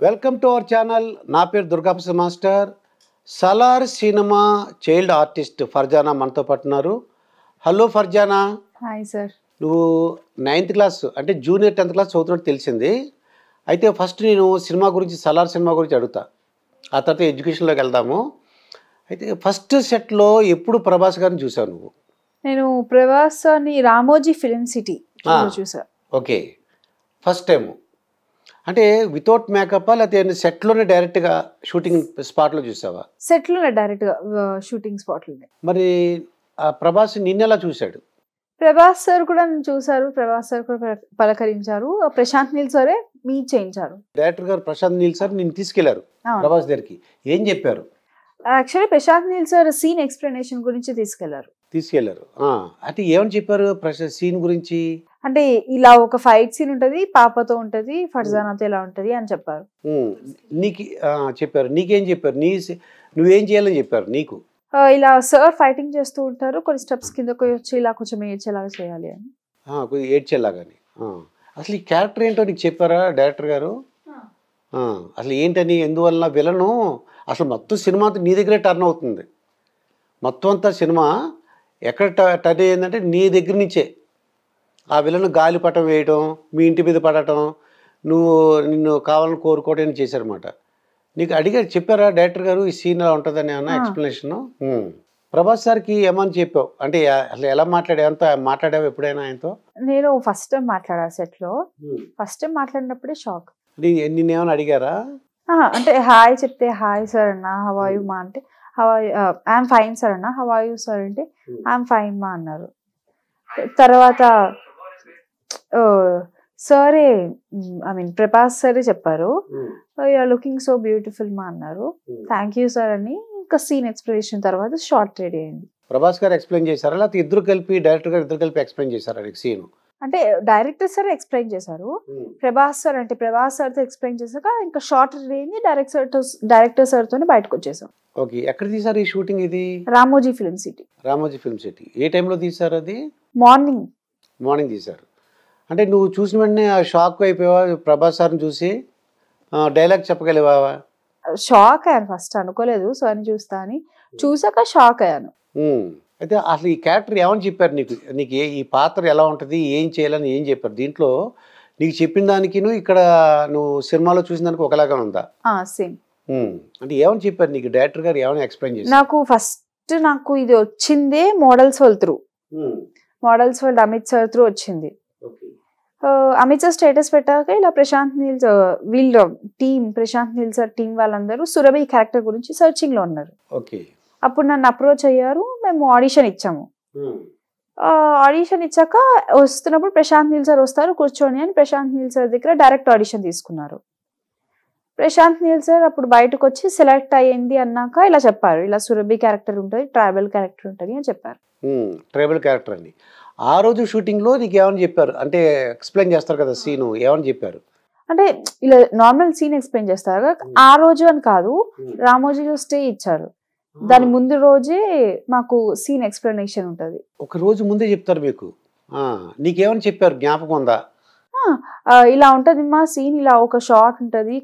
Welcome to our channel. నా పేరు Durgaprasad master. Salaar cinema child artist Farzana మనతో పాటు ఉన్నారు. హలో ఫర్జానా. Hi sir. నువ్వు 9th క్లాస్ అంటే జూనియర్ 10th క్లాస్ చదువుతున్నట్టు తెలిసింది. అయితే ఫస్ట్ నేను సినిమా గురించి సలార్ సినిమా గురించి అడుగుతా, ఆ తర్వాత ఎడ్యుకేషన్లోకి వెళ్దాము. అయితే ఫస్ట్ సెట్లో ఎప్పుడు ప్రభాస్ గారిని చూసావు నువ్వు? నేను ప్రభాస్ అని రామోజీ ఫిలిం సిటీ చూసా. ఓకే, ఫస్ట్ టైం అంటే వితౌట్ మేకప్ లేకపోతే సెట్లోనే డైరెక్ట్గా షూటింగ్ స్పాట్లో చూసావా? సెట్లోనే డైరెక్ట్గా షూటింగ్ స్పాట్లోనే. మరి ప్రభాస్ నిన్నెలా చూశాడు? ప్రభాస్ సార్ కూడా నన్ను చూసారు, ప్రభాస్ సార్ కూడా పలకరించారు, ప్రశాంత్ నీల్ సరే మీట్ చేయించారు. డైరెక్టర్ గారు ప్రశాంత్ నీల్ సార్ నిన్ను తీసుకెళ్లారు ప్రభాస్ దగ్గరికి. ఏం చెప్పారు? Actually Prashanth Neel sir scene explanation గురించి తీసుకెళ్లారు. అంటే ఏమని చెప్పారు సీన్ గురించి? అంటే ఇలా ఒక ఫైట్ సీన్ ఉంటది, పాపతో ఉంటది, ఫర్జానాతో ఇలా ఉంటది అని చెప్పారు. నీకు చెప్పారు. నీకేం చెప్పారు? నువ్వేం చేయాలని చెప్పారు నీకు? ఇలా సార్ ఫైటింగ్ చేస్తూ ఉంటారు, కొన్ని స్టెప్స్ కిందకు వచ్చి ఇలా కొంచెం ఏడ్చేలాగా చేయాలి అని. ఏడ్చేలాగాని. అసలు ఈ క్యారెక్టర్ ఏంటో నీకు చెప్పారా డైరెక్టర్ గారు? అసలు ఏంటని, ఎందువల్ల విలను అసలు మొత్తం సినిమా అంతా నీ దగ్గరే టర్న్ అవుతుంది. మొత్తం అంతా సినిమా ఎక్కడ టర్న్ అయ్యిందంటే నీ దగ్గర నుంచే. ఆ విలను గాలిపటం వేయటం, మీ ఇంటి మీద పడటం, నిన్ను కావాలని కోరుకోవడం చేశారన్నమాట. నీకు చెప్పారా డైరెక్టర్ గారు ఈ సీన్ ఎలా ఉంటుందని ఏమన్నా ఎక్స్ప్లెనేషన్? ప్రభాస్ సార్కి ఏమని చెప్పావు? అంటే అసలు ఎలా మాట్లాడావు ఎప్పుడైనా ఆయనతో? నేను ఫస్ట్ టైం మాట్లాడా సెట్లో. ఫస్ట్ టైం మాట్లాడినప్పుడే షాక్. నిన్నేమన్నా అడిగారా? అంటే హాయ్ చెప్తే హాయ్ సార్ అన్న, హౌ ఆర్ యు మా అంటే ఐఎమ్ ఫైన్ సార్ అన్న, హౌ ఆర్ యు సార్ అంటే ఐఎమ్ ఫైన్ మా అన్నారు. తర్వాత సరే ఐ మీన్ ప్రభాస్ సరే చెప్పారు, యూఆర్ లుకింగ్ సో బ్యూటిఫుల్ మా అన్నారు. థ్యాంక్ యూ సార్ అని ఇంకా సీన్ ఎక్స్ప్లెనేషన్ తర్వాత షార్ట్ రెడీ అయింది. ప్రభాస్ గారు ఎక్స్ప్లెయిన్ చేశారా లేకపోతే డైరెక్టర్ గారు ఇద్దరు కలిపి ఎక్స్ప్లెయిన్ చేశారా సీన్? అంటే డైరెక్టర్ సార్ ఎక్స్ప్లెయిన్ చేశారు, ప్రభాస్ సార్తో ఎక్స్ప్లెయిన్ చేశాక ఇంకా షార్ట్ రెడీ అయింది. డైరెక్టర్ సార్ తోనే బయటకు వచ్చేసాం. ఓకే, ఎక్కడ తీసారు ఈ షూటింగ్? ఇది రామోజీ ఫిలిం సిటీ. ఏ టైంలో తీసారు అది? మార్నింగ్ తీసారు. అంటే నువ్వు చూసిన వెంటనే షాక్ అయిపోయావా ప్రభాస్ సార్ని చూసి? డైలాగ్ చెప్పగలివా? షాక్ అయ్యాను, ఫస్ట్ అనుకోలేదు సార్ని చూస్తా అని, చూసాక షాక్ అయ్యాను. అయితే అసలు ఈ క్యారెక్టర్ ఏమని చెప్పారు నీకు ఈ పాత్ర ఎలా ఉంటుంది, ఏం చేయాలని ఏం చెప్పారు? దీంట్లో నీకు చెప్పిన దానికి ఇక్కడ నువ్వు సినిమాలో చూసిన దానికి ఒకలాగా ఉందా? సేమ్. అంటే ఏమని చెప్పారు నీకు డైరెక్టర్ గారు? ఏమైనా ఎక్స్ప్లెయిన్ చేశారు? నాకు ఇది వచ్చిందే models world Amit sir through వచ్చింది. అమిత్ సార్ స్టేటస్ పెట్టాక ఇలా ప్రశాంత్ నీల్ సార్ టీం వాళ్ళందరూ సురభి క్యారెక్టర్ గురించి సర్చింగ్ లో ఉన్నారు. అప్పుడు నన్ను అప్రోచ్ అయ్యారు, మేము ఆడిషన్ ఇచ్చాము. ఆడిషన్ ఇచ్చాక వస్తున్నప్పుడు ప్రశాంత్ నీల్ సార్ వస్తారు కూర్చొని అని ప్రశాంత్ నీల్ సార్ దగ్గర డైరెక్ట్ ఆడిషన్ తీసుకున్నారు. ప్రశాంత్ నీల్ సార్ అప్పుడు బయటకు వచ్చి సెలెక్ట్ అయ్యింది అన్నాక ఇలా చెప్పారు, ఇలా సురభి క్యారెక్టర్ ఉంటుంది, ట్రైబల్ క్యారెక్టర్ ఉంటుంది అని చెప్పారు. ట్రైబల్ క్యారెక్టర్ అని ఆ రోజు షూటింగ్ లో నీకు ఏమని చెప్పారు? అంటే ఎక్స్ప్లెయిన్ చేస్తారు కదా సీను, ఏమని చెప్పారు? అంటే ఇలా నార్మల్ సీన్ ఎక్స్ప్లెయిన్ చేస్తారు, ఆ రోజు అని కాదు, రామోజీలో స్టే ఇచ్చారు, దాని ముందు రోజే మాకు సీన్ ఎక్స్ప్లెనేషన్ ఉంటది. ఒక రోజు ముందే చెప్తారు మీకు? నీకేమని చెప్పారు, జ్ఞాపకం ఉందా? ఇలా ఉంటది మా సీన్, ఇలా ఒక షార్ట్ ఉంటది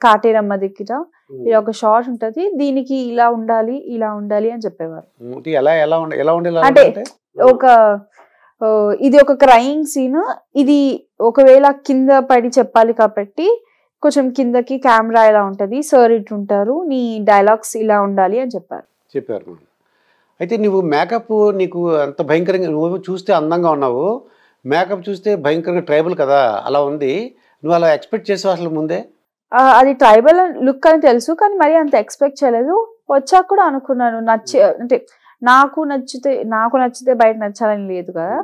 కాటేరమ్మ దగ్గర, ఇలా ఒక షార్ట్ ఉంటది, దీనికి ఇలా ఉండాలి అని చెప్పేవారు. అంటే ఇది ఒక క్రైయింగ్ సీన్, ఇది ఒకవేళ కింద పడి చెప్పాలి కాబట్టి కొంచెం కిందకి కెమెరా ఇలా ఉంటది, సార్ ఇటు ఉంటారు, నీ డైలాగ్స్ ఇలా ఉండాలి అని చెప్పారు. అయితే నువ్వు మేకప్ నీకు అంత భయంకరంగా, నువ్వు చూస్తే అందంగా ఉన్నావు, మేకప్ చూస్తే భయంకరంగా ట్రైబల్ కదా అలా ఉంది, నువ్వు అలా ఎక్స్పెక్ట్ చేసావు అసలు ముందే? అది ట్రైబల్ లుక్ అని తెలుసు, కానీ మరి అంత ఎక్స్పెక్ట్ చేయలేదు. వచ్చాక కూడా అనుకున్నాను అంటే నాకు నచ్చితే బయట నచ్చాలని లేదు కదా,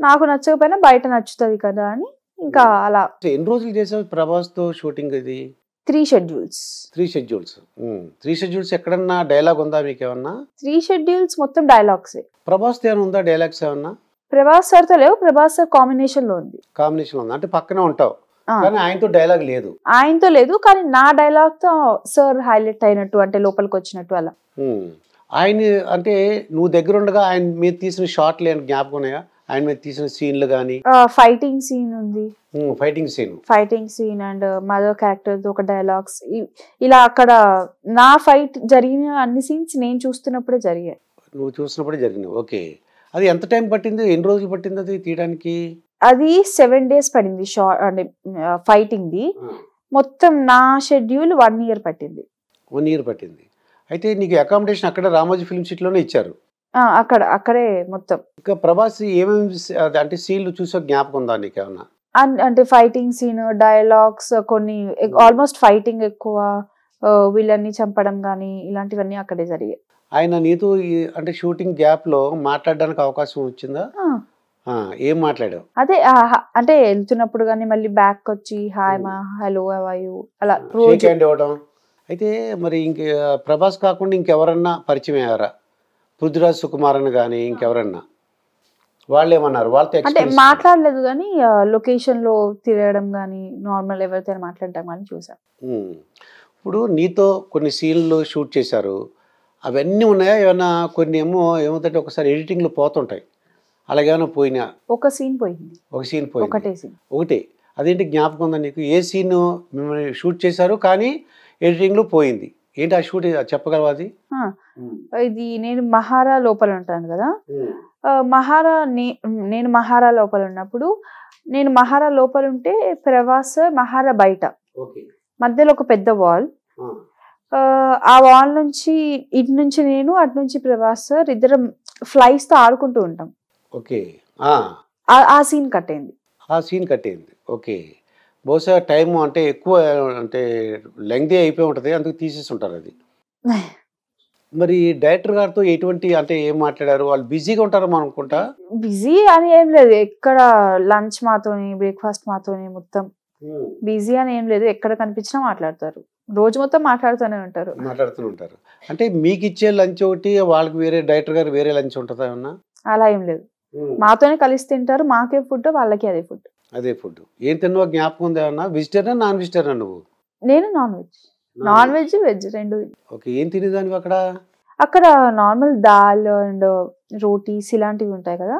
నాకు నచ్చకపోయినా బయట నచ్చుతుంది కదా అని ఇంకా అలా. ఎన్ని రోజులు చేసావు ప్రభాస్ తో షూటింగ్? ఇది 3 షెడ్యూల్స్. 3 షెడ్యూల్స్. ఎక్కడన్నా డైలాగ్ ఉందా మీకు ఏమన్నా? 3 షెడ్యూల్స్ మొత్తం డైలాగ్స్. ప్రభాస్ తో ఏమైనా ఉందా డైలాగ్స్ ఏమన్నా? ప్రభాస్ సార్ తో లేవు, ప్రభాస్ సార్ కాంబినేషన్ లో ఉంది. అంటే పక్కనే ఉంటావు కానీ ఆయనతో డైలాగ్ లేదు. కానీ నా డైలాగ్ తో సార్ హైలైట్ అయినట్టు, అంటే లోపలికి వచ్చినట్టు అలా. ఆయన అంటే నువ్వు దగ్గర ఉండగా ఆయన మీద తీసిన షార్ట్లు ఏమైనా జ్ఞాపకం ఉన్నాయా? ఆయన మీద తీసిన సీన్లు కానీ? ఫైటింగ్ సీన్ ఉంది, fighting scene and mother character ఒక డైలాగ్స్, ఇలా అక్కడ నా ఫైట్ జరిగిన అన్ని సీన్స్ నేను చూస్తున్నప్పుడే జరిగాయి. నువ్వు చూసినప్పుడే జరిగినాయి. ఓకే. అది ఎంత టైం పట్టింది, ఎన్ని రోజులు పట్టింది అది తీయడానికి? అది 7 days పడింది షార్ట్ అంటే ఫైటింగ్ది. మొత్తం నా షెడ్యూల్ 1 year పట్టింది. 1 year పట్టింది. అయితే నీకు అకామిడేషన్ అక్కడ రామోజీ ఫిల్మ్ సిటీలోనే ఇచ్చారు? అక్కడే మొత్తం. ఇంకా ప్రభాస్ ఏమేమి అంటే సీన్లు చూసే జ్ఞాపకం ఉందా నీకు ఏమన్నా? అంటే ఫైటింగ్ సీన్, డైలాగ్స్ కొన్ని ఆల్మోస్ట్ ఫైటింగ్ ఎక్కువ, వీళ్ళని చంపడం కానీ ఇలాంటివన్నీ అక్కడే జరిగాయి. ఆయన నీతో అంటే షూటింగ్ గ్యాప్ లో మాట్లాడడానికి అవకాశం వచ్చిందా? ఏం మాట్లాడావు? అదే అంటే వెళ్తున్నప్పుడు కానీ మళ్ళీ బ్యాక్ వచ్చి హాయ్ మా, హలో అవాయు అలా షేక్ హ్యాండ్ ఇవ్వడం. అయితే మరి ఇంక ప్రభాస్ కాకుండా ఇంకెవరన్నా పరిచయం అయ్యారా? పృథ్వీరాజ్ సుకుమార్ అని కానీ ఇంకెవరన్నా? వాళ్ళు ఏమన్నారు? వాళ్ళతో అంటే మాట్లాడలేదు కానీ లొకేషన్ లో తిరగడం కానీ నార్మల్ ఎవరితో మాట్లాడడం కానీ చూసాను. ఇప్పుడు నీతో కొన్ని సీన్లు షూట్ చేశారు, అవన్నీ ఉన్నాయా? ఏమన్నా కొన్ని ఏమవుతుంటే ఒకసారి ఎడిటింగ్లో పోతుంటాయి, అలాగేమైనా పోయినా? ఒక సీన్ పోయింది. ఒక సీన్ పోయింది. ఒకటే సీన్. ఒకటే. అదేంటి జ్ఞాపకం ఉందా నీకు? ఏ సీన్ మిమ్మల్ని షూట్ చేశారు కానీ ఎడిటింగ్లో పోయింది? ఏంటి ఆ షూట్ చెప్పగలవా అది? ఇది నేను మహారా లోపల ఉంటాను కదా, నేను మహారా లోపల ఉన్నప్పుడు, నేను మహారా లోపల ఉంటే ప్రభాస్ మహారా బయట, మధ్యలో ఒక పెద్ద వాల్, ఆ వాల్ నుంచి ఇటు నుంచి నేను, అటు నుంచి ప్రభాస్ సార్ ఇద్దరం ఫ్లైస్ తో ఆడుకుంటూ ఉంటాం. ఓకే. ఆ సీన్ కట్ అయింది. ఆ సీన్ కట్ అయింది. ఓకే. బహుశా టైం అంటే ఎక్కువ అంటే లెంగ్తీ అయిపోయి ఉంటుంది, అందుకు తీసేసి ఉంటారు అది. మరి డైరెక్టర్ గారితో ఎటువంటి అంటే ఏం మాట్లాడారు? వాళ్ళు బిజీగా ఉంటారు అనుకుంటా. బిజీ అని ఏం లేదు, ఎక్కడ లంచ్ మాతోని, బ్రేక్ఫాస్ట్ మాతోని, మొత్తం బిజీ అని ఏం లేదు. ఎక్కడ కనిపించినా మాట్లాడతారు, రోజు మొత్తం మాట్లాడుతూనే ఉంటారు. అంటే మీకు ఇచ్చే లంచ్ ఒకటి, వాళ్ళకి వేరే, డైరెక్టర్ గారు వేరే లంచ్ ఉంటుందా ఏమన్నా? అలా ఏం లేదు, మాతోనే కలిసి తింటారు. మాకే ఫుడ్, వాళ్ళకి అదే ఫుడ్. ఏం తిన్నావో జ్ఞాపకం ఉందా ఏమన్నా? Vegetarian, non vegetarian? నువ్వు? నేను నాన్ వెజ్, వెజ్ రెండు. ఓకే. ఏం తినేదానివి అక్కడ? అక్కడ నార్మల్ దాల్ అండ్ రోటీస్ ఇలాంటివి ఉంటాయి కదా,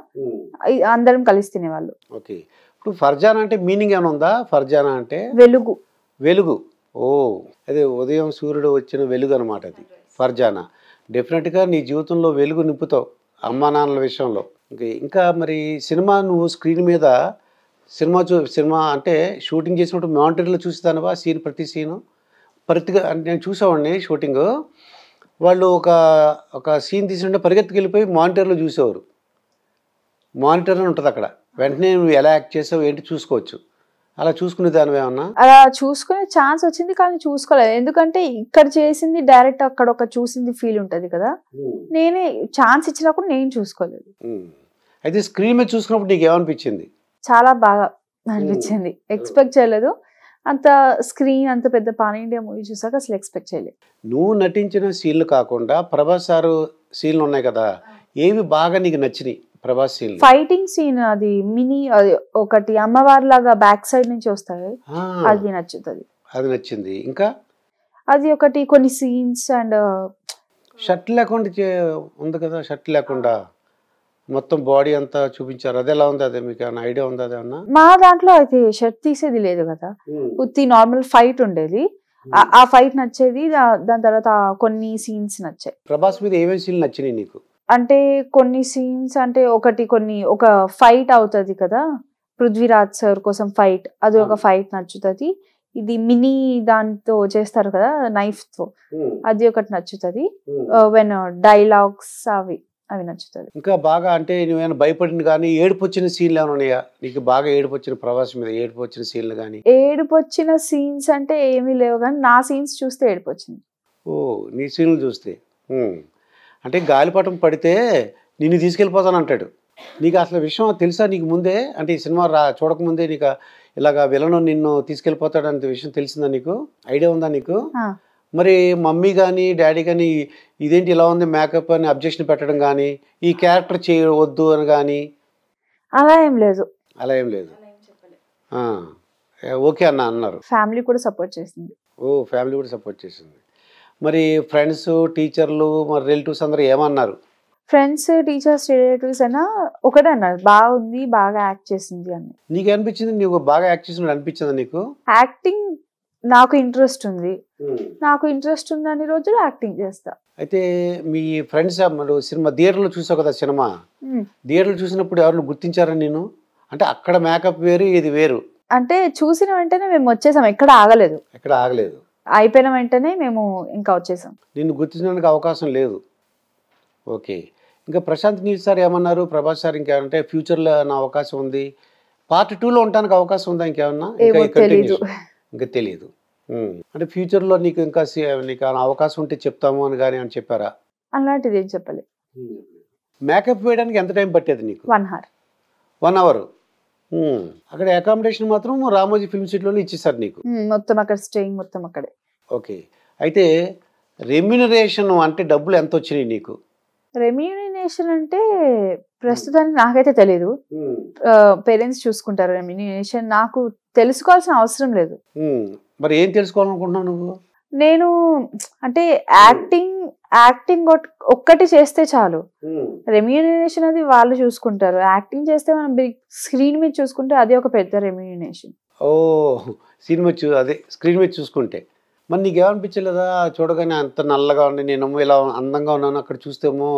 అందరం కలిసి తినేవాళ్ళు. ఓకే. ఇప్పుడు ఫర్జానా అంటే మీనింగ్ ఏమైనా ఉందా? ఫర్జానా అంటే వెలుగు. ఓ, అదే ఉదయం సూర్యుడు వచ్చిన వెలుగు అనమాట అది ఫర్జానా. డెఫినెట్గా నీ జీవితంలో వెలుగు నింపుతావు అమ్మా నాన్నల విషయంలో. ఇంకా మరి సినిమా నువ్వు స్క్రీన్ మీద సినిమా అంటే షూటింగ్ చేసినప్పుడు మానిటర్లో చూసేదానివా సీన్, ప్రతి సీను ప్రతిగా? అంటే నేను చూసేవాడిని షూటింగ్, వాళ్ళు ఒక సీన్ తీసుకుంటే పరిగెత్తుకు వెళ్ళిపోయి మానిటర్లో చూసేవారు. మానిటర్ ఉంటుంది అక్కడ, వెంటనే నువ్వు ఎలా యాక్ట్ చేసావు ఏంటి చూసుకోవచ్చు. అలా చూసుకునే దానివి ఏమన్నా? అలా చూసుకునే ఛాన్స్ వచ్చింది కానీ చూసుకోలేదు, ఎందుకంటే ఇక్కడ చేసింది డైరెక్ట్, అక్కడ ఒక చూసింది ఫీల్ ఉంటది కదా, నేనే ఛాన్స్ ఇచ్చినప్పుడు నేను చూసుకోలేదు. అయితే స్క్రీన్ మీద చూసుకున్నప్పుడు నీకు ఏమనిపించింది? చాలా బాగా అనిపించింది, ఎక్స్పెక్ట్ చేయలేదు. అంత స్క్రీన్, అంత పెద్ద పాన్ ఇండియా మూవీ చూసాక అసలు ఎక్స్పెక్ట్ చేయలేదు. నువ్వు నటించిన సీన్లు కాకుండా ప్రభాస్ సారు సీన్లు ఉన్నాయి కదా, ఏవి బాగా నీకు నచ్చినాయి ప్రభాస్ సీన్? ఫైటింగ్ సీన్, అది మినీ, అది ఒకటి అమ్మవారి లాగా బ్యాక్ సైడ్ నుంచి వస్తాయి, అది నచ్చుతుంది. అది నచ్చింది. ఇంకా అది ఒకటి, కొన్ని సీన్స్ అండ్ షర్ట్ లేకుండా ఉంది కదా, షర్ట్ లేకుండా మొత్తం బాడీ అంతా చూపించారు, అది ఎలా ఉంది? అదే మీకు ఏమైనా ఐడియా ఉందా? అదేమన్నా? మా దాంట్లో అయితే షర్ట్ తీసేది లేదు కదా, ఉత్తి నార్మల్ ఫైట్ ఉండేది. ఆ ఫైట్ నచ్చేది, దాని తర్వాత కొన్ని సీన్స్ నచ్చాయి. ప్రభాస్ మీద ఏమేమి సీన్లు నచ్చినాయి నీకు? అంటే కొన్ని సీన్స్ అంటే ఒక ఫైట్ అవుతుంది కదా, పృథ్వీరాజ్ సార్ కోసం ఫైట్, అది ఒక ఫైట్ నచ్చుతుంది. ఇది మినీ దాంతో చేస్తారు కదా నైఫ్ తో, అది ఒకటి నచ్చుతుంది. వెన్ డైలాగ్స్ అవి నచ్చుతుంది. ఇంకా బాగా అంటే నువ్వేమైనా భయపడింది కానీ ఏడుపు వచ్చిన సీన్లు ఏమైనా ఉన్నాయా నీకు? బాగా ఏడుపు వచ్చిన ప్రభాస్ మీద ఏడుపు వచ్చిన సీన్లు కానీ? ఏడుపు వచ్చిన సీన్స్ అంటే ఏమీ లేవు కానీ నా సీన్స్ చూస్తే ఏడుపు వచ్చింది. ఓ, నీ సీన్లు చూస్తే. అంటే గాలిపటం పడితే నిన్ను తీసుకెళ్ళిపోతాను అంటాడు. నీకు అసలు విషయం తెలుసా నీకు ముందే? అంటే ఈ సినిమా చూడకముందే నీకు ఇలాగా విలను నిన్ను తీసుకెళ్ళిపోతాడు అనే విషయం తెలిసిందా నీకు? ఐడియా ఉందా నీకు? మరి మమ్మీ కానీ డాడీ కానీ ఇదేంటి ఇలా ఉంది మేకప్ అని అబ్జెక్షన్ పెట్టడం కానీ, ఈ క్యారెక్టర్ చేయవద్దు అని కానీ? అలా ఏం లేదు. ఓకే అన్నారు. ఫ్యామిలీ కూడా సపోర్ట్ చేసింది. ఫ్యామిలీ కూడా సపోర్ట్ చేసింది. మరి ఫ్రెండ్స్, టీచర్లు, మరి రిలేటివ్స్ అందరూ ఏమన్నారు? ఫ్రెండ్స్, టీచర్స్, రిలేటివ్స్ అయినా ఒకటే అన్నారు, బాగుంది, బాగా యాక్ట్ చేసింది అని. నీకు అనిపించింది నీకు బాగా యాక్ట్ చేసినట్టు అనిపించిందా నీకు? యాక్టింగ్ నాకు ఇంట్రెస్ట్ ఉంది, నాకు ఇంట్రెస్ట్ ఉంది అన్ని రోజులు యాక్టింగ్ చేస్తా. అయితే మీ ఫ్రెండ్స్ సినిమా థియేటర్లో చూసావు కదా సినిమా, థియేటర్లో చూసినప్పుడు ఎవరిని గుర్తించారా నేను? అంటే అక్కడ మేకప్ వేరు, ఇది వేరు. అంటే చూసిన వెంటనే మేము వచ్చేసాం, ఎక్కడ ఆగలేదు. ఎక్కడ ఆగలేదు, అయిపోయిన వెంటనే మేము ఇంకా వచ్చేసాం. నిన్ను గుర్తించడానికి అవకాశం లేదు. ఓకే. ఇంకా ప్రశాంత్ నీల్ సార్ ఏమన్నారు, ప్రభాస్ సార్ ఇంకేమంటే ఫ్యూచర్లో నా అవకాశం ఉంది, పార్ట్ 2లో ఉండడానికి అవకాశం ఉందా ఇంకేమన్నా? ఇంకా తెలియదు. అంటే ఫ్యూచర్లో నీకు ఇంకా నీకు అవకాశం ఉంటే చెప్తాము అని కానీ అని చెప్పారా? అలాంటిది ఏం చెప్పలేదు. మేకప్ వేయడానికి ఎంత టైం పట్టేది నీకు? 1 hour. 1 hour. అక్కడ అకామిడేషన్ మాత్రం రామోజీ ఫిల్మ్ సిటీలోనే ఇచ్చేసారు నీకు? మొత్తం అక్కడ స్టేయింగ్ మొత్తం అక్కడే. ఓకే. అయితే రెమ్యూనరేషన్ అంటే డబ్బులు ఎంత వచ్చినాయి నీకు? రెమ్యూనరేషన్ అంటే ప్రస్తుతానికి నాకైతే తెలీదు, పేరెంట్స్ చూసుకుంటారు రెమ్యూనరేషన్, నాకు తెలుసుకోవాల్సిన అవసరం లేదు. మరి ఏం తెలుసుకోవాలనుకుంటున్నావు నువ్వు? నేను అంటే యాక్టింగ్ ఒక్కటి చేస్తే చాలు, రెమ్యూనరేషన్ అది వాళ్ళు చూసుకుంటారు. యాక్టింగ్ చేస్తే మనం బిగ్ స్క్రీన్ మీద చూసుకుంటే అది ఒక పెద్ద రెమ్యూనరేషన్. ఓ సినిమా అదే స్క్రీన్ మీద చూసుకుంటే. మరి నీకేమనిపించలేదా చూడగానే అంత నల్లగా ఉండి నేను ఇలా అందంగా ఉన్నాను, అక్కడ చూస్తేమో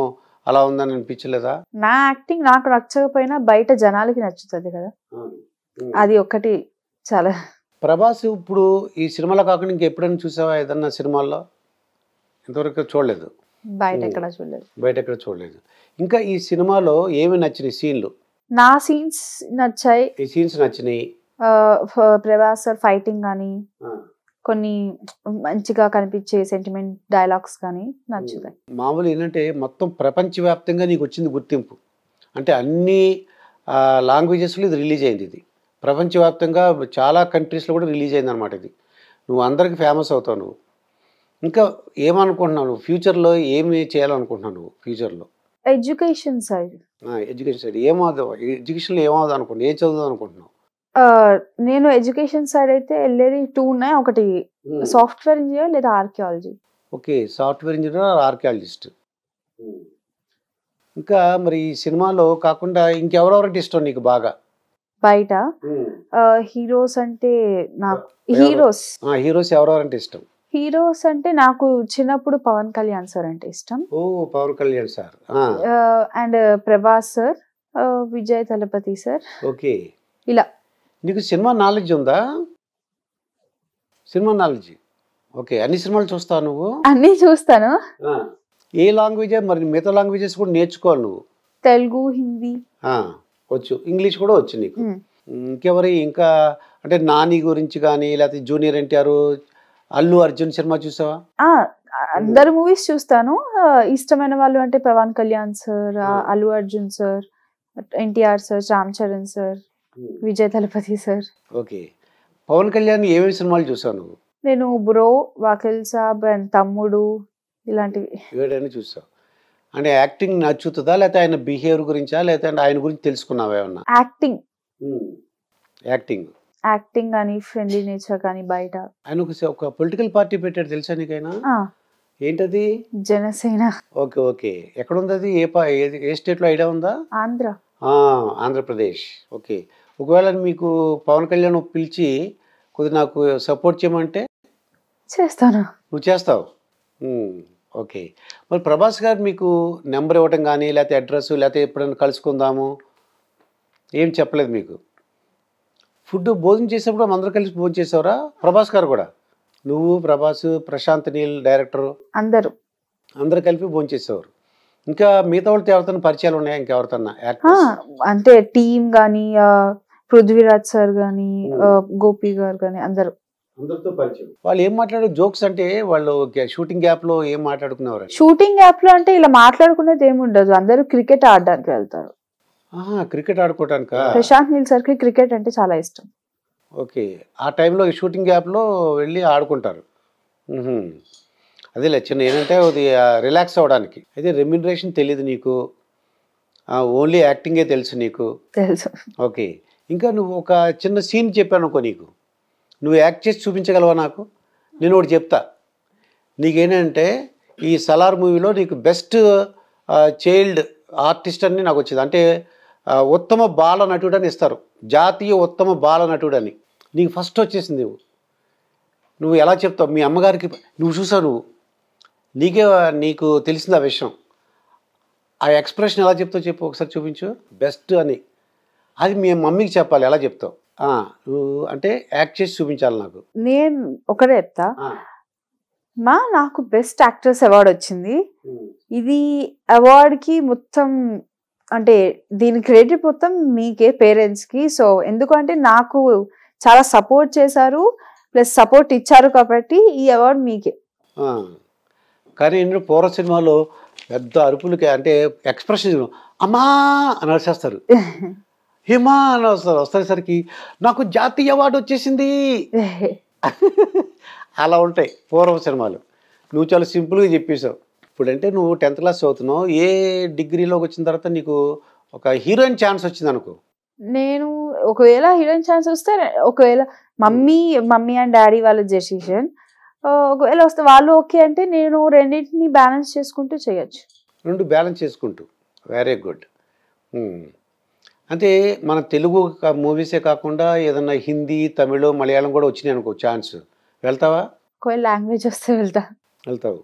అలా ఉందని అనిపించలేదా? నా యాక్టింగ్ నాకు నచ్చకపోయినా బయట జనాలకి నచ్చుతుంది కదా, అది ఒకటి చాలా. ప్రభాస్ ఇప్పుడు ఈ సినిమాలో కాకుండా ఇంకెప్పుడైనా చూసావా ఏదన్నా సినిమాల్లో? ఇంతవరకు చూడలేదు, బయట ఎక్కడ చూడలేదు. ఇంకా ఈ సినిమాలో ఏమి నచ్చినాయి సీన్లు? నా సీన్స్ నచ్చాయి. ఈ సీన్స్ నచ్చినాయి. ప్రభాస్ సార్ ఫైటింగ్ కానీ, కొన్ని మంచిగా కనిపించే సెంటిమెంట్ డైలాగ్స్ కానీ నచ్చుతాయి. మామూలు ఏంటంటే మొత్తం ప్రపంచవ్యాప్తంగా నీకు వచ్చింది గుర్తింపు, అంటే అన్ని లాంగ్వేజెస్లో ఇది రిలీజ్ అయింది. ఇది ప్రపంచవ్యాప్తంగా చాలా కంట్రీస్లో కూడా రిలీజ్ అయింది అనమాట. ఇది నువ్వు అందరికి ఫేమస్ అవుతావు. నువ్వు ఇంకా ఏమనుకుంటున్నావు, నువ్వు ఫ్యూచర్లో ఏమి చేయాలనుకుంటున్నావు? నువ్వు ఫ్యూచర్లో ఎడ్యుకేషన్ సైడ్ ఏమవుతావు? ఎడ్యుకేషన్లో ఏమవుదాం అనుకుంటున్నావు? ఏం చదువుదాం అనుకుంటున్నావు? నేను ఎడ్యుకేషన్ సైడ్ అయితే వెళ్ళేది 2 ఉన్నాయి. ఒకటి సాఫ్ట్వేర్ ఇంజనీర్ లేదా archaeology. Okay, software engineer, archaeologist. ఇంకా మరి ఈ సినిమాలో కాకుండా ఇంకెవరెవరంటే ఇష్టం నీకు బాగా బయట? హీరోస్ అంటే నాకు హీరోస్ ఎవరెవరంటే ఇష్టం? హీరోస్ అంటే నాకు చిన్నప్పుడు పవన్ కళ్యాణ్ సార్ అంటే ఇష్టం. Oh Pawan Kalyan sir. And Prabhas sir, Vijay Thalapathy sir. Okay. ఇలా. నీకు సినిమా నాలెడ్జ్ ఉందా? Cinema knowledge. ఓకే. అన్ని సినిమాలు చూస్తావు నువ్వు? అన్ని చూస్తాను. ఏ లాంగ్వేజ్? మరి మిగతా లాంగ్వేజెస్ కూడా నేర్చుకోవాలి నువ్వు. తెలుగు, హిందీ వచ్చు, ఇంగ్లీష్ కూడా వచ్చు నీకు. ఇంకెవరి ఇంకా అంటే నాని గురించి కానీ, లేకపోతే జూనియర్ ఎన్టీఆర్, అల్లు అర్జున్ సినిమా చూసావా? అందరు మూవీస్ చూస్తాను. ఇష్టమైన వాళ్ళు అంటే Pavan Kalyan sir, Allu Arjun sir, NTR sir, Ram Charan sir, Vijay Thalapathy sir. Okay. Pavan Kalyan ఏమేమి సినిమాలు చూసావు నువ్వు? నేను బ్రో, వకీల్ సాబ్ అండ్ తమ్ముడు ఇలాంటివి ఏదైనా చూసావు. అంటే యాక్టింగ్ నచ్చుతుందా, లేకపోతే ఆయన బిహేవియర్ గురించా, లేకపోతే ఆయన గురించి తెలుసుకున్నావా ఏమన్నా? యాక్టింగ్ కానీ ఫ్రెండ్లీ నేచర్ కానీ. బయట ఆయన ఒక పొలిటికల్ పార్టీ పెట్టాడు, తెలుసా నీకైనా? ఏంటది? జనసేన. Okay okay. ఎక్కడ ఉంది అది? ఏ స్టేట్లో ఐడియా ఉందా? ఆంధ్రప్రదేశ్. ఓకే. ఒకవేళ మీకు పవన్ కళ్యాణ్ పిలిచి కొద్దిగా నాకు సపోర్ట్ చేయమంటే చేస్తాను. నువ్వు చేస్తావు? ఓకే. మరి ప్రభాస్ గారు మీకు నెంబర్ ఇవ్వటం కానీ, లేకపోతే అడ్రస్, లేకపోతే ఎప్పుడైనా కలుసుకుందాము ఏం చెప్పలేదు మీకు? ఫుడ్ భోజనం చేసేప్పుడు అందరూ కలిసి భోజనం చేసేవారా? ప్రభాస్ గారు కూడా? నువ్వు, ప్రభాస్, ప్రశాంత్ నీల్ డైరెక్టర్ అందరూ కలిపి భోజనం చేసేవారు. ఇంకా మిగతా వాళ్ళతో ఎవరితో పరిచయాలు ఉన్నాయా? ఇంకెవరితో? అంటే టీమ్ కానీ, పృథ్వీరాజ్ సార్ కానీ, గోపి గారు కానీ అందరూ. అందరితో పరిచయం. వాళ్ళు ఏం మాట్లాడారు? జోక్స్ అంటే వాళ్ళు షూటింగ్ గ్యాప్ లో ఏం మాట్లాడుకునేవారు? షూటింగ్ గ్యాప్ లో అంటే ఇలా మాట్లాడుకునేది ఏమి ఉండదు, అందరూ క్రికెట్ ఆడడానికి వెళ్తారు. క్రికెట్ ఆడుకోవటానికా? ప్రశాంత్ నీల్ సార్ కి క్రికెట్ అంటే చాలా ఇష్టం. ఓకే. ఆ టైంలో షూటింగ్ గ్యాప్ లో వెళ్ళి ఆడుకుంటారు. అదేలే చిన్న ఏంటంటే అది రిలాక్స్ అవ్వడానికి. అయితే రెమ్యూనరేషన్ తెలియదు నీకు, ఓన్లీ యాక్టింగే తెలుసు నీకు? తెలుసు. ఓకే. ఇంకా నువ్వు ఒక చిన్న సీన్ చెప్పాను అనుకో, నీకు నువ్వు యాక్ట్ చేసి చూపించగలవా నాకు? నేను ఒకటి చెప్తా. నీకేంటంటే ఈ సలార్ మూవీలో నీకు బెస్ట్ చైల్డ్ ఆర్టిస్ట్ అని నాకు వచ్చింది. అంటే ఉత్తమ బాల నటుడు అని ఇస్తారు, జాతీయ ఉత్తమ బాల నటుడు అని. నీకు ఫస్ట్ వచ్చేసింది. నువ్వు ఎలా చెప్తావు మీ అమ్మగారికి? నువ్వు చూసావు, నీకు తెలిసింది ఆ విషయం. ఆ ఎక్స్ప్రెషన్ ఎలా చెప్తావు చెప్పు ఒకసారి, చూపించు. బెస్ట్ అని అది మీ మమ్మీకి చెప్పాలి. ఎలా చెప్తావు? నువ్వు అంటే యాక్ట్ చేసి చూపించాలి నాకు. నేను ఒకటే చెప్తా, మా నాకు బెస్ట్ యాక్ట్రెస్ అవార్డ్ వచ్చింది. ఇది అవార్డ్కి మొత్తం అంటే దీని క్రెడిట్ మొత్తం మీకే, పేరెంట్స్కి. సో ఎందుకంటే నాకు చాలా సపోర్ట్ చేశారు, ప్లస్ సపోర్ట్ ఇచ్చారు కాబట్టి ఈ అవార్డు మీకే. కానీ నేను పూర్వ సినిమాలో పెద్ద అరుపులకి అంటే ఎక్స్ప్రెషన్ అమ్మా అని అరిచేస్తారు, హిమా అని వస్తారేసరికి నాకు జాతీయ అవార్డు వచ్చేసింది. అలా ఉంటాయి పూర్వ సినిమాలు. నువ్వు చాలా సింపుల్గా చెప్పేశావు. ఇప్పుడంటే నువ్వు 10th క్లాస్ చదువుతున్నావు. ఏ డిగ్రీలోకి వచ్చిన తర్వాత నీకు ఒక హీరోయిన్ ఛాన్స్ వచ్చింది అనుకో, నేను ఒకవేళ హీరోయిన్ ఛాన్స్ వస్తే, ఒకవేళ మమ్మీ అండ్ డాడీ వాళ్ళ డెసిషన్, ఒకవేళ వస్తే వాళ్ళు ఓకే అంటే నేను రెండింటిని బ్యాలెన్స్ చేసుకుంటూ చేయొచ్చు. రెండు బ్యాలెన్స్ చేసుకుంటూ. Very good. అంటే మన తెలుగు మూవీసే కాకుండా ఏదన్నా హిందీ, తమిళ, మలయాళం కూడా వచ్చినాయి అనుకో ఛాన్స్, వెళ్తావా? ఒకవేళ లాంగ్వేజ్ వస్తే వెళ్తావు.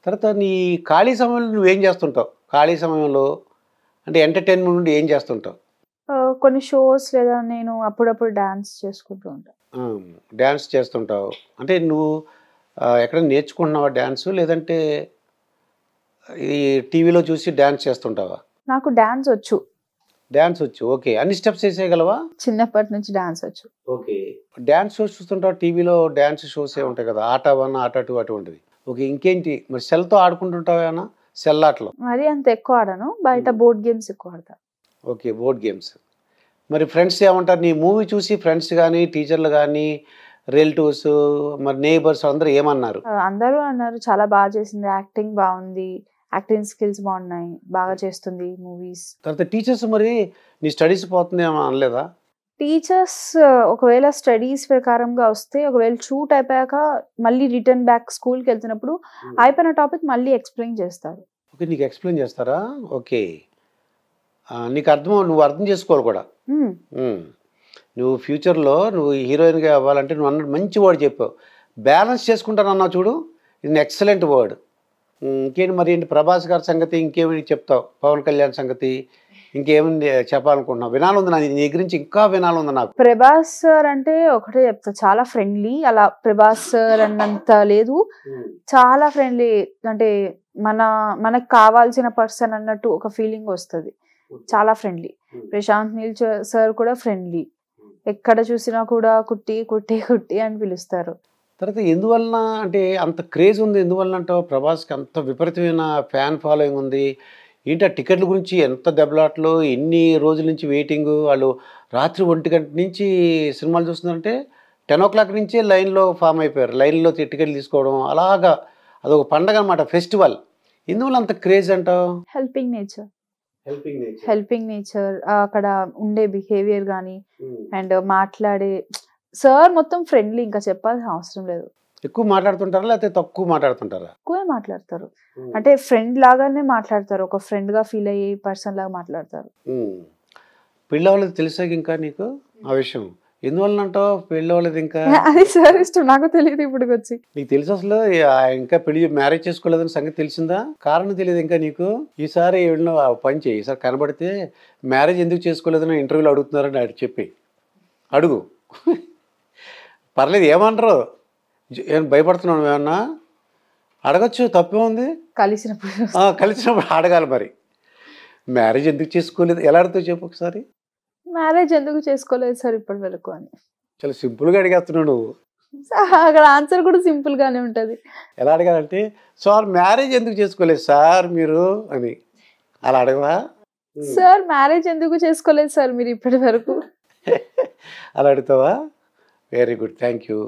తర్వాత నీ ఖాళీ సమయంలో నువ్వేం చేస్తుంటావు? ఖాళీ సమయంలో అంటే ఎంటర్టైన్మెంట్ నుండి ఏం చేస్తుంటావు? కొన్ని షోస్ లేదా నేను అప్పుడప్పుడు డాన్స్ చేసుకుంటూ ఉంటాను. డ్యాన్స్ చేస్తుంటావు అంటే నువ్వు ఎక్కడ నేర్చుకుంటున్నావా డ్యాన్స్, లేదంటే ఈ టీవీలో చూసి డ్యాన్స్ చేస్తుంటావా? నాకు డాన్స్ వచ్చు. డ్యాన్స్ వచ్చు, ఓకే. అన్ని స్టెప్స్ వేసేయగలవా? చిన్నప్పటి నుంచి డాన్స్ వచ్చు. ఓకే. డ్యాన్స్ షోస్ చూస్తుంటావు టీవీలో, డ్యాన్స్ షోస్ ఏ ఉంటాయి కదా, ఆట 1 ఆట 2 అటువంటివి. ఓకే. ఇంకేంటి మరి సెల్తో ఆడుకుంటుంటావా ఏమన్నా? సెల్ ఆటలు మరి అంత ఎక్కువ ఆడను, బయట బోర్డ్ గేమ్స్ ఎక్కువ ఆడతా. Okay, board games. మరి ఫ్రెండ్స్ ఏమంటారు నీ మూవీ చూసి? ఫ్రెండ్స్ కానీ, టీచర్లు కానీ, రిలేటివ్స్, మరి నేబర్స్ అందరూ ఏమన్నారు? అందరూ అన్నారు చాలా బాగా చేసింది, యాక్టింగ్ బాగుంది, యాక్టింగ్ స్కిల్స్ బాగున్నాయి, బాగా చేస్తుంది మూవీస్. తర్వాత టీచర్స్ మరి నీ స్టడీస్ పోతుంది ఏమో అనలేదా? టీచర్స్ ఒకవేళ స్టడీస్ ప్రకారంగా వస్తే, ఒకవేళ షూట్ అయిపోయాక మళ్ళీ రిటర్న్ బ్యాక్ స్కూల్కి వెళ్తున్నప్పుడు అయిపోయిన టాపిక్ మళ్ళీ ఎక్స్ప్లెయిన్ చేస్తారు. ఓకే, నీకు ఎక్స్ప్లెయిన్ చేస్తారా? ఓకే. నీకు నువ్వు అర్థం చేసుకోవాలి కూడా. నువ్వు ఫ్యూచర్లో నువ్వు హీరోయిన్గా అవ్వాలంటే నువ్వు అన్నట్టు మంచి వర్డ్ చెప్పావు, బ్యాలెన్స్ చేసుకుంటాను అన్నావు చూడు, ఇది ఎక్సలెంట్ వర్డ్. ఇంకేంటి మరి ఏంటి ప్రభాస్ గారి సంగతి, ఇంకేమి చెప్తావు? పవన్ కళ్యాణ్ సంగతి ఇంకేమి చెప్పాలనుకుంటున్నావు? వినాలుంది నా నీ గురించి, ఇంకా వినాలుంది నాకు. ప్రభాస్ సార్ అంటే ఒకటే చెప్తా, చాలా ఫ్రెండ్లీ. అలా ప్రభాస్ సార్ అన్నంత లేదు, చాలా ఫ్రెండ్లీ. అంటే మనకు కావాల్సిన పర్సన్ అన్నట్టు ఒక ఫీలింగ్ వస్తుంది. చాలా ఫ్రెండ్లీ. ప్రశాంత్ నీల్ సార్ కూడా ఫ్రెండ్లీ. ఎక్కడ చూసినా కూడా కుట్టి కుట్టి కుట్టి అని పిలుస్తారు. తర్వాత ఎందువలన అంటే అంత క్రేజ్ ఉంది? ఎందువలన అంటావు? ప్రభాస్కి అంత విపరీతమైన ఫ్యాన్ ఫాలోయింగ్ ఉంది ఏంటి? ఆ టికెట్ల గురించి ఎంత దెబ్బలాట్లు, ఎన్ని రోజుల నుంచి వెయిటింగ్. వాళ్ళు రాత్రి 1 గంట నుంచి సినిమాలు చూస్తున్నారంటే 10 o'clock నుంచే లైన్లో ఫామ్ అయిపోయారు. లైన్లో టికెట్లు తీసుకోవడం, అలాగా అదొక పండగ అనమాట, ఫెస్టివల్. ఎందువల్ల అంత క్రేజ్ అంటావు? హెల్పింగ్ నేచర్, అక్కడ ఉండే బిహేవియర్ కానీ అండ్ మాట్లాడే సార్ మొత్తం ఫ్రెండ్లీ, ఇంకా చెప్పాల్సిన అవసరం లేదు. ఎక్కువ మాట్లాడుతుంటారా లేకపోతే తక్కువ మాట్లాడుతుంటారా? ఎక్కువే మాట్లాడతారు. అంటే ఫ్రెండ్ లాగానే మాట్లాడతారు, ఒక ఫ్రెండ్ గా ఫీల్ అయ్యే పర్సన్ లాగా మాట్లాడతారు. పెళ్ళి అవ్వలేదు తెలిసాక ఇంకా నీకు ఆ విషయం? ఎందువల్ల అంటావు పెళ్ళి అవ్వలేదు ఇంకా? అది సార్ ఇష్టం, నాకు తెలియదు ఇప్పుడు వచ్చి. నీకు తెలుసు అసలు ఇంకా మ్యారేజ్ చేసుకోలేదని సంగతి తెలిసిందా? కారణం తెలియదు ఇంకా నీకు? ఈసారి ఏమన్నా పని చేయి, ఈసారి కనబడితే మ్యారేజ్ ఎందుకు చేసుకోలేదని ఇంటర్వ్యూలో అడుగుతున్నారని చెప్పి అడుగు. పర్లేదు, ఏమంటారు? ఏం భయపడుతున్నావు? ఏమన్నా అడగచ్చు, తప్పే ఉంది. కలిసినప్పుడు అడగాలి. మరి మ్యారేజ్ ఎందుకు చేసుకోలేదు ఎలా అడుగుతావు చెప్పు ఒకసారి. మ్యారేజ్ ఎందుకు చేసుకోలేదు సార్ ఇప్పటి వరకు అని చాలా సింపుల్గా అడిగేస్తున్నావు నువ్వు. అక్కడ ఆన్సర్ కూడా సింపుల్ గానే ఉంటది. ఎలా అడగాలంటే, సార్ మ్యారేజ్ ఎందుకు చేసుకోలేదు సార్ మీరు అని అలా అడగవా? సార్ మ్యారేజ్ ఎందుకు చేసుకోలేదు సార్ మీరు ఇప్పటి వరకు అలా అడుగుతావా? Very good, thank you.